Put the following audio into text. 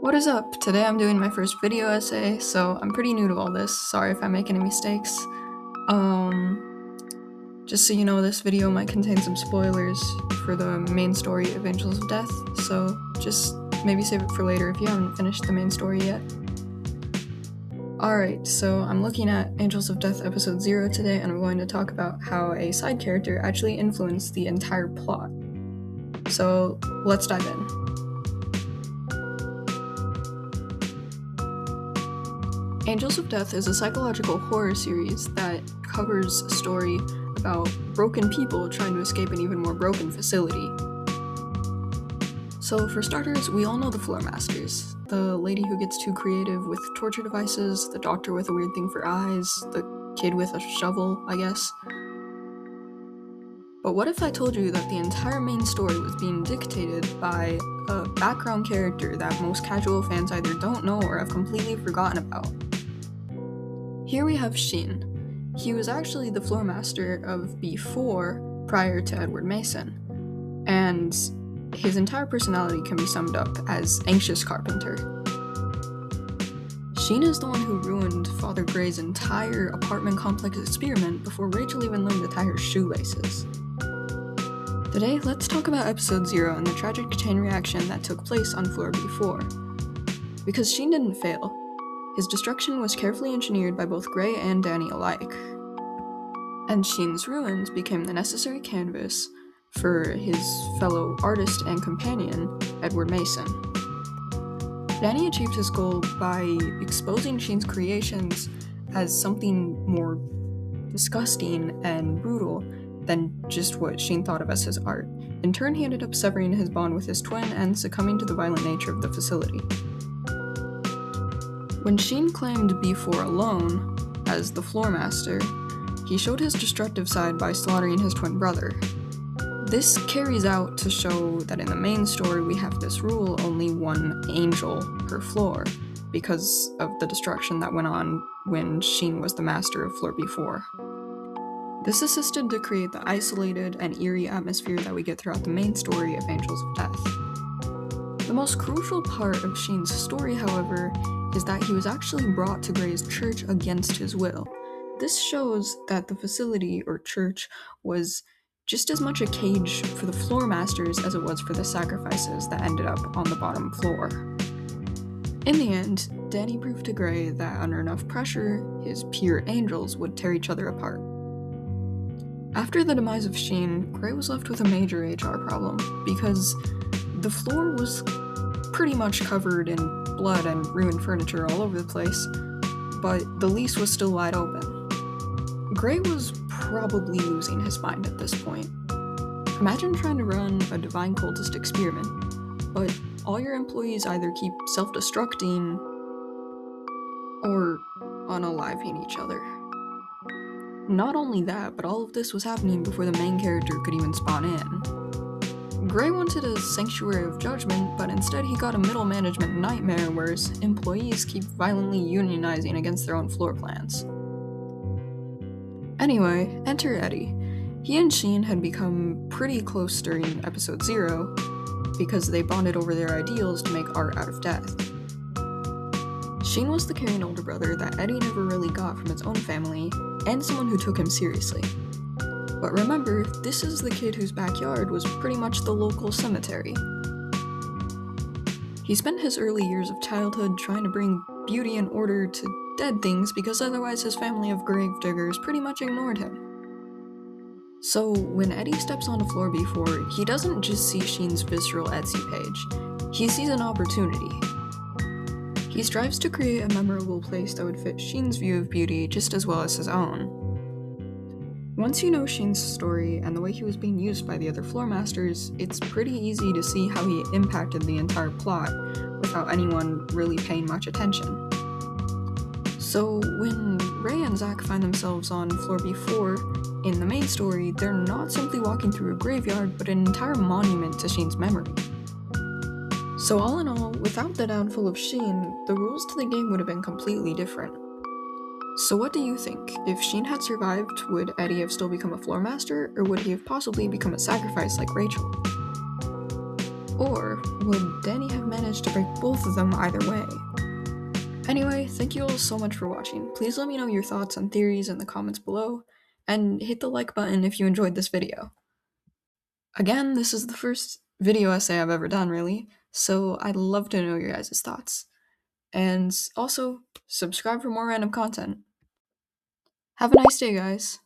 What is up? Today I'm doing my first video essay, so I'm pretty new to all this. Sorry if I make any mistakes. Just so you know, this video might contain some spoilers for the main story of Angels of Death, so just maybe save it for later if you haven't finished the main story yet. Alright, so I'm looking at Angels of Death episode 0 today, and I'm going to talk about how a side character actually influenced the entire plot. So let's dive in. Angels of Death is a psychological horror series that covers a story about broken people trying to escape an even more broken facility. So for starters, we all know the floor masters. The lady who gets too creative with torture devices, the doctor with a weird thing for eyes, the kid with a shovel, I guess. But what if I told you that the entire main story was being dictated by a background character that most casual fans either don't know or have completely forgotten about? Here we have Sheen. He was actually the floor master of B4 prior to Edward Mason, and his entire personality can be summed up as anxious carpenter. Sheen is the one who ruined Father Gray's entire apartment complex experiment before Rachel even learned to tie her shoelaces. Today, let's talk about episode 0 and the tragic chain reaction that took place on floor B4. Because Sheen didn't fail, his destruction was carefully engineered by both Gray and Danny alike. And Sheen's ruins became the necessary canvas for his fellow artist and companion, Edward Mason. Danny achieved his goal by exposing Sheen's creations as something more disgusting and brutal than just what Sheen thought of as his art. In turn, he ended up severing his bond with his twin and succumbing to the violent nature of the facility. When Sheen claimed B4 alone as the floor master, he showed his destructive side by slaughtering his twin brother. This carries out to show that in the main story we have this rule, only one angel per floor, because of the destruction that went on when Sheen was the master of floor B4. This assisted to create the isolated and eerie atmosphere that we get throughout the main story of Angels of Death. The most crucial part of Sheen's story, however, is that he was actually brought to Gray's church against his will. This shows that the facility, or church, was just as much a cage for the floor masters as it was for the sacrifices that ended up on the bottom floor. In the end, Danny proved to Gray that under enough pressure, his pure angels would tear each other apart. After the demise of Sheen, Gray was left with a major HR problem, because the floor was pretty much covered in blood and ruined furniture all over the place, but the lease was still wide open. Gray was probably losing his mind at this point. Imagine trying to run a divine cultist experiment, but all your employees either keep self-destructing or unaliving each other. Not only that, but all of this was happening before the main character could even spawn in. Gray wanted a sanctuary of judgment, but instead he got a middle management nightmare where his employees keep violently unionizing against their own floor plans. Anyway, enter Eddie. He and Sheen had become pretty close during episode 0 because they bonded over their ideals to make art out of death. Sheen was the caring older brother that Eddie never really got from his own family, and someone who took him seriously. But remember, this is the kid whose backyard was pretty much the local cemetery. He spent his early years of childhood trying to bring beauty and order to dead things because otherwise his family of gravediggers pretty much ignored him. So when Eddie steps onto floor B4, he doesn't just see Sheen's visceral Etsy page, he sees an opportunity. He strives to create a memorable place that would fit Sheen's view of beauty just as well as his own. Once you know Sheen's story and the way he was being used by the other floor masters, it's pretty easy to see how he impacted the entire plot without anyone really paying much attention. So when Ray and Zach find themselves on floor B4, in the main story, they're not simply walking through a graveyard, but an entire monument to Sheen's memory. So all in all, without the downfall of Sheen, the rules to the game would have been completely different. So what do you think? If Sheen had survived, would Eddie have still become a floor master, or would he have possibly become a sacrifice like Rachel? Or would Danny have managed to break both of them either way? Anyway, thank you all so much for watching. Please let me know your thoughts and theories in the comments below, and hit the like button if you enjoyed this video. Again, this is the first video essay I've ever done, really, so I'd love to know your guys' thoughts. And also, subscribe for more random content. Have a nice day, guys.